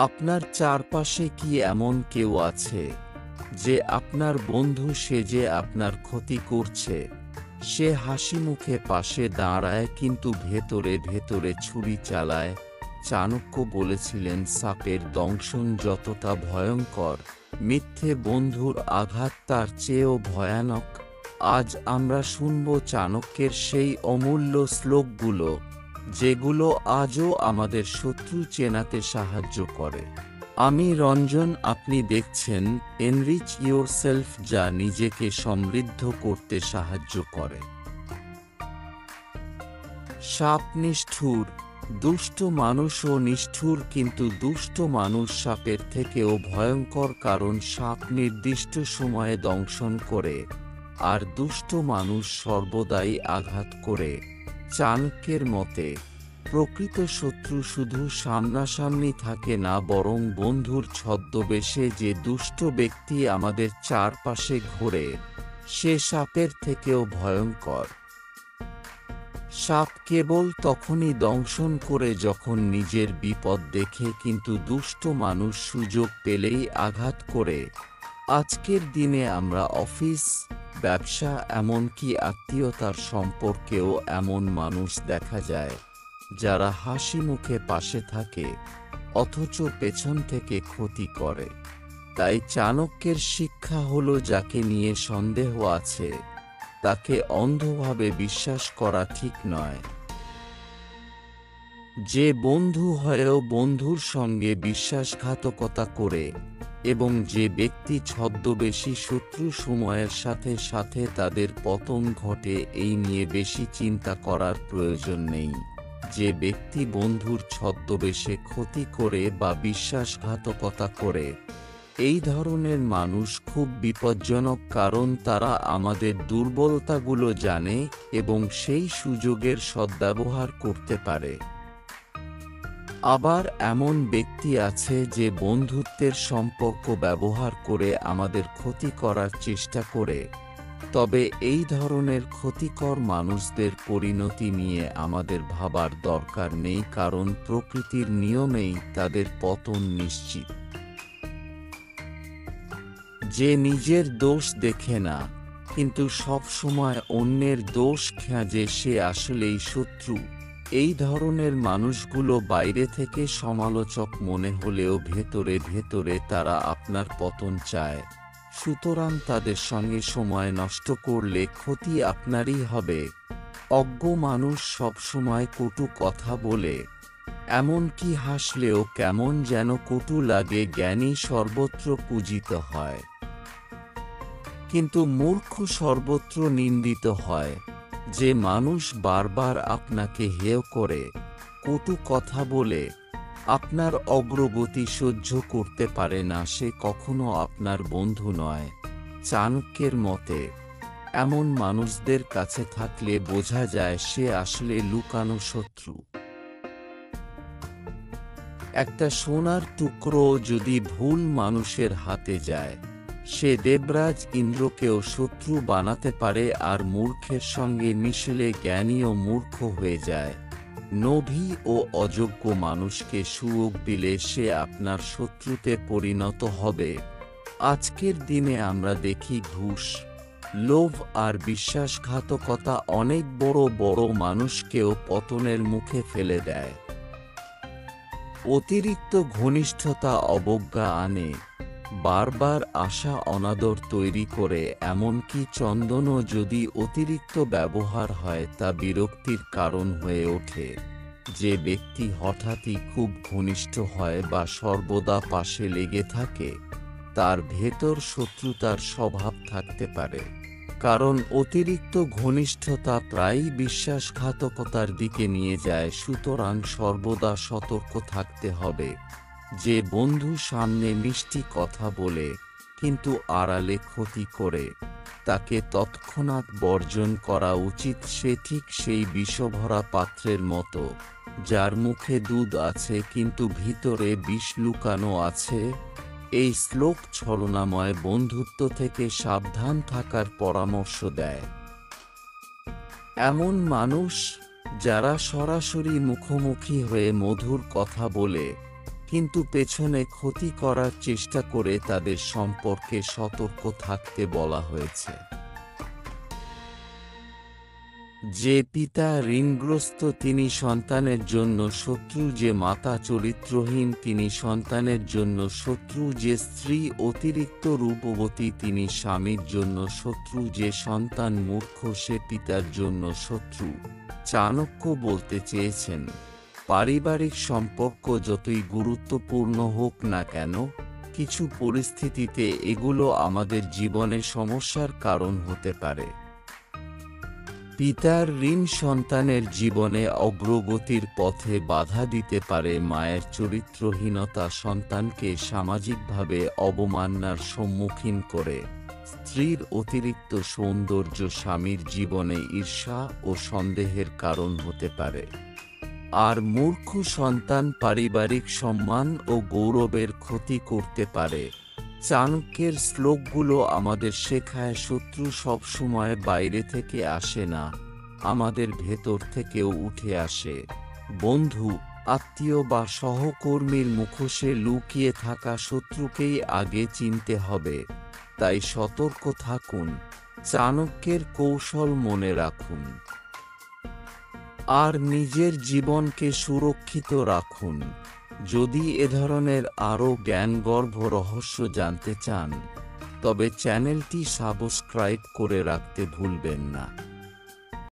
আপনার চারপাশে কি এমন কেউ আছে যে আপনার বন্ধু সেজে আপনার ক্ষতি করছে? সে হাসিমুখে পাশে দাঁড়ায় কিন্তু ভেতরে ভেতরে ছুরি চালায়। চাণক্য বলেছিলেন, সাপের দংশন যতটা ভয়ঙ্কর, মিথ্যে বন্ধুর আঘাত তার চেয়েও ভয়ানক। আজ আমরা শুনব চাণক্যের সেই অমূল্য শ্লোকগুলো, যেগুলো আজও আমাদের শত্রু চেনাতে সাহায্য করে। আমি রঞ্জন, আপনি দেখছেন এনরিচ ইয়োরসেলফ, যা নিজেকে সমৃদ্ধ করতে সাহায্য করে। সাপ নিষ্ঠুর। দুষ্ট মানুষও নিষ্ঠুর, কিন্তু দুষ্ট মানুষ সাপের থেকেও ভয়ঙ্কর, কারণ সাপ নির্দিষ্ট সময়ে দংশন করে আর দুষ্ট মানুষ সর্বদাই আঘাত করে। চাণক্যের মতে, প্রকৃত শত্রু শুধু সামনাসামনি থাকে না, বরং বন্ধুর ছদ্মবেশে যে দুষ্ট ব্যক্তি আমাদের চারপাশে ঘোরে, সে সাপের থেকেও ভয়ঙ্কর। সাপ কেবল তখনই দংশন করে যখন নিজের বিপদ দেখে, কিন্তু দুষ্ট মানুষ সুযোগ পেলেই আঘাত করে। আজকের দিনে আমরা অফিস, ব্যবসা, এমনকি আত্মীয়তার সম্পর্কেও এমন মানুষ দেখা যায় যারা হাসি মুখে পাশে থাকে অথচ পেছন থেকে ক্ষতি করে। তাই চাণক্যের শিক্ষা হলো, যাকে নিয়ে সন্দেহ আছে তাকে অন্ধভাবে বিশ্বাস করা ঠিক নয়। যে বন্ধু হয়েও বন্ধুর সঙ্গে বিশ্বাসঘাতকতা করে, এবং যে ব্যক্তি ছদ্মবেশী শত্রু, সময়ের সাথে সাথে তাদের পতন ঘটে, এই নিয়ে বেশি চিন্তা করার প্রয়োজন নেই। যে ব্যক্তি বন্ধুর ছদ্মবেশে ক্ষতি করে বা বিশ্বাসঘাতকতা করে, এই ধরনের মানুষ খুব বিপজ্জনক, কারণ তারা আমাদের দুর্বলতাগুলো জানে এবং সেই সুযোগের সদ্ব্যবহার করতে পারে। আবার এমন ব্যক্তি আছে যে বন্ধুত্বের সম্পর্ক ব্যবহার করে আমাদের ক্ষতি করার চেষ্টা করে। তবে এই ধরনের ক্ষতিকর মানুষদের পরিণতি নিয়ে আমাদের ভাবার দরকার নেই, কারণ প্রকৃতির নিয়মেই তাদের পতন নিশ্চিত। যে নিজের দোষ দেখে না কিন্তু সব সময় অন্যের দোষ খোঁজে, সে আসলেই শত্রু। এই ধরনের মানুষগুলো বাইরে থেকে সমালোচক মনে হলেও ভেতরে ভেতরে তারা আপনার পতন চায়। সুতরাং তাদের সঙ্গে সময় নষ্ট করলে ক্ষতি আপনারই হবে। অজ্ঞ মানুষ সবসময় কটু কথা বলে, এমনকি হাসলেও কেমন যেন কটু লাগে। জ্ঞানী সর্বত্র পূজিত হয়, কিন্তু মূর্খ সর্বত্র নিন্দিত হয়। যে মানুষ বারবার আপনাকে হেয় করে, কটু কথা বলে, আপনার অগ্রগতি সহ্য করতে পারে না, সে কখনো আপনার বন্ধু নয়। চাণক্যের মতে, এমন মানুষদের কাছে থাকলে বোঝা যায় সে আসলে লুকানো শত্রু। একটা সোনার টুকরো যদি ভুল মানুষের হাতে যায়, সে দেবরাজ ইন্দ্রকেও শত্রু বানাতে পারে, আর মূর্খের সঙ্গে মিশলে জ্ঞানীও মূর্খ হয়ে যায়। লোভী ও অযোগ্য মানুষকে সুযোগ দিলে সে আপনার শত্রুতে পরিণত হবে। আজকের দিনে আমরা দেখি ঘুষ, লোভ আর বিশ্বাসঘাতকতা অনেক বড় বড় মানুষকেও পতনের মুখে ফেলে দেয়। অতিরিক্ত ঘনিষ্ঠতা অবজ্ঞা আনে, বারবার আশা অনাদর তৈরি করে, এমনকি চন্দনও যদি অতিরিক্ত ব্যবহার হয় তা বিরক্তির কারণ হয়ে ওঠে। যে ব্যক্তি হঠাৎই খুব ঘনিষ্ঠ হয় বা সর্বদা পাশে লেগে থাকে, তার ভেতর শত্রুতার স্বভাব থাকতে পারে, কারণ অতিরিক্ত ঘনিষ্ঠতা প্রায়ই বিশ্বাসঘাতকতার দিকে নিয়ে যায়। সুতরাং সর্বদা সতর্ক থাকতে হবে। যে বন্ধু সামনে মিষ্টি কথা বলে কিন্তু আড়ালে ক্ষতি করে, তাকে তৎক্ষণাৎ বর্জন করা উচিত। সে ঠিক সেই বিষভরা পাত্রের মতো, যার মুখে দুধ আছে কিন্তু ভিতরে বিষ লুকানো আছে। এই শ্লোক ছলনাময় বন্ধুত্ব থেকে সাবধান থাকার পরামর্শ দেয়। এমন মানুষ যারা সরাসরি মুখোমুখি হয়ে মধুর কথা বলে কিন্তু পেছনে ক্ষতি করার চেষ্টা করে তাদের সম্পর্কে সতর্ক থাকতে বলা হয়েছে। যে পিতা ঋণগ্রস্ত তিনি সন্তানের জন্য শত্রু, যে মাতা চরিত্রহীন তিনি সন্তানের জন্য শত্রু, যে স্ত্রী অতিরিক্ত রূপবতী তিনি স্বামীর জন্য শত্রু, যে সন্তান মূর্খ সে পিতার জন্য শত্রু। চাণক্য বলতে চেয়েছেন, পারিবারিক সম্পর্ক যতই গুরুত্বপূর্ণ হোক না কেন, কিছু পরিস্থিতিতে এগুলো আমাদের জীবনে সমস্যার কারণ হতে পারে। পিতার ঋণ সন্তানের জীবনে অগ্রগতির পথে বাধা দিতে পারে। মায়ের চরিত্রহীনতা সন্তানকে সামাজিকভাবে অবমাননার সম্মুখীন করে। স্ত্রীর অতিরিক্ত সৌন্দর্য স্বামীর জীবনে ঈর্ষা ও সন্দেহের কারণ হতে পারে। আর মূর্খ সন্তান পারিবারিক সম্মান ও গৌরবের ক্ষতি করতে পারে। চাণক্যের শ্লোকগুলো আমাদের শেখায়, শত্রু সবসময় বাইরে থেকে আসে না, আমাদের ভেতর থেকেও উঠে আসে। বন্ধু, আত্মীয় বা সহকর্মীর মুখোশে লুকিয়ে থাকা শত্রুকেই আগে চিনতে হবে। তাই সতর্ক থাকুন, চাণক্যের কৌশল মনে রাখুন, আর নিজের জীবনকে সুরক্ষিত রাখুন। যদি এ ধরনের আরও জ্ঞানগর্ভ রহস্য জানতে চান, তবে চ্যানেলটি সাবস্ক্রাইব করে রাখতে ভুলবেন না।